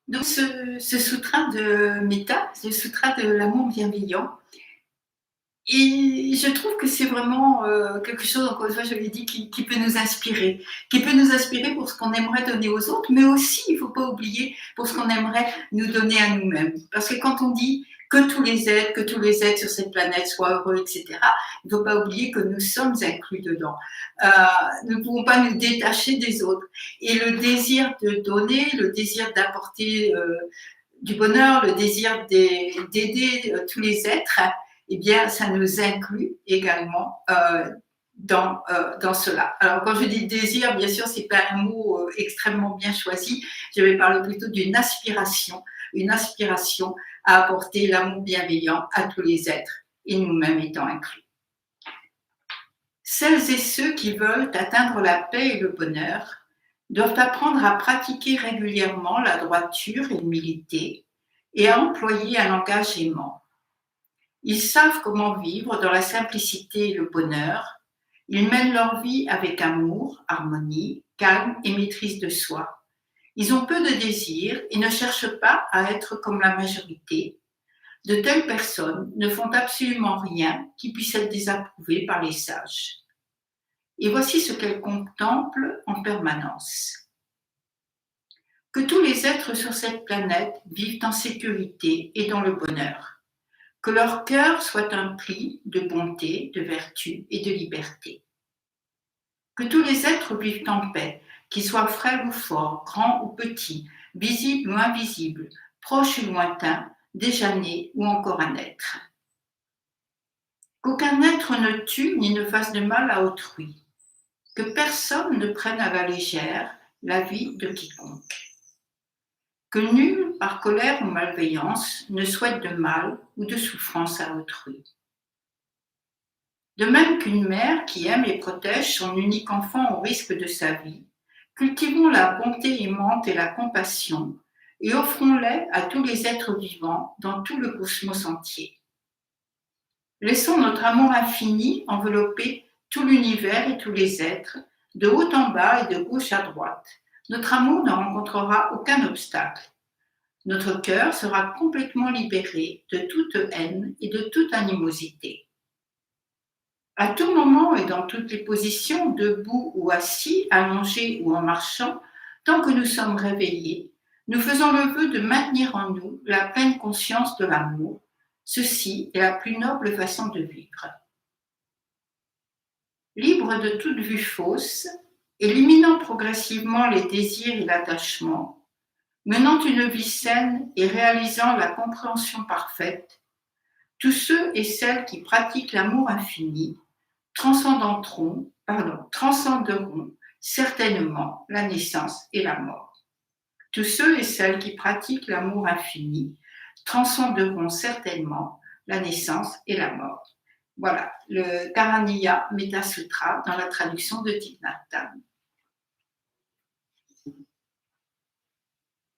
Donc ce sutra de Metta, ce sutra de l'amour bienveillant, et je trouve que c'est vraiment quelque chose, encore une fois, je l'ai dit, qui peut nous inspirer, qui peut nous inspirer pour ce qu'on aimerait donner aux autres, mais aussi, il ne faut pas oublier, pour ce qu'on aimerait nous donner à nous-mêmes. Parce que quand on dit que tous les êtres sur cette planète soient heureux, etc., il ne faut pas oublier que nous sommes inclus dedans. Nous ne pouvons pas nous détacher des autres. Et le désir de donner, le désir d'apporter du bonheur, le désir d'aider tous les êtres, eh bien, ça nous inclut également dans cela. Alors, quand je dis désir, bien sûr, c'est pas un mot extrêmement bien choisi. Je vais parler plutôt d'une aspiration, une aspiration à apporter l'amour bienveillant à tous les êtres, et nous-mêmes étant inclus. Celles et ceux qui veulent atteindre la paix et le bonheur doivent apprendre à pratiquer régulièrement la droiture et l'humilité et à employer un langage aimant. Ils savent comment vivre dans la simplicité et le bonheur. Ils mènent leur vie avec amour, harmonie, calme et maîtrise de soi. Ils ont peu de désirs et ne cherchent pas à être comme la majorité. De telles personnes ne font absolument rien qui puisse être désapprouvé par les sages. Et voici ce qu'elles contemplent en permanence. Que tous les êtres sur cette planète vivent en sécurité et dans le bonheur. Que leur cœur soit empli de bonté, de vertu et de liberté. Que tous les êtres vivent en paix, qu'ils soient frêles ou forts, grands ou petits, visibles ou invisibles, proches ou lointains, déjà nés ou encore à naître. Qu'aucun être ne tue ni ne fasse de mal à autrui. Que personne ne prenne à la légère la vie de quiconque. Que nul, par colère ou malveillance, ne souhaite de mal ou de souffrance à autrui. De même qu'une mère qui aime et protège son unique enfant au risque de sa vie, cultivons la bonté aimante et la compassion et offrons-les à tous les êtres vivants dans tout le cosmos entier. Laissons notre amour infini envelopper tout l'univers et tous les êtres, de haut en bas et de gauche à droite. Notre amour ne rencontrera aucun obstacle. Notre cœur sera complètement libéré de toute haine et de toute animosité. À tout moment et dans toutes les positions, debout ou assis, allongés ou en marchant, tant que nous sommes réveillés, nous faisons le vœu de maintenir en nous la pleine conscience de l'amour. Ceci est la plus noble façon de vivre. Libre de toute vue fausse, éliminant progressivement les désirs et l'attachement, menant une vie saine et réalisant la compréhension parfaite, tous ceux et celles qui pratiquent l'amour infini transcenderont certainement la naissance et la mort. Tous ceux et celles qui pratiquent l'amour infini transcenderont certainement la naissance et la mort. Voilà, le Karaniya Metta Sutra dans la traduction de Thich Nhat Hanh.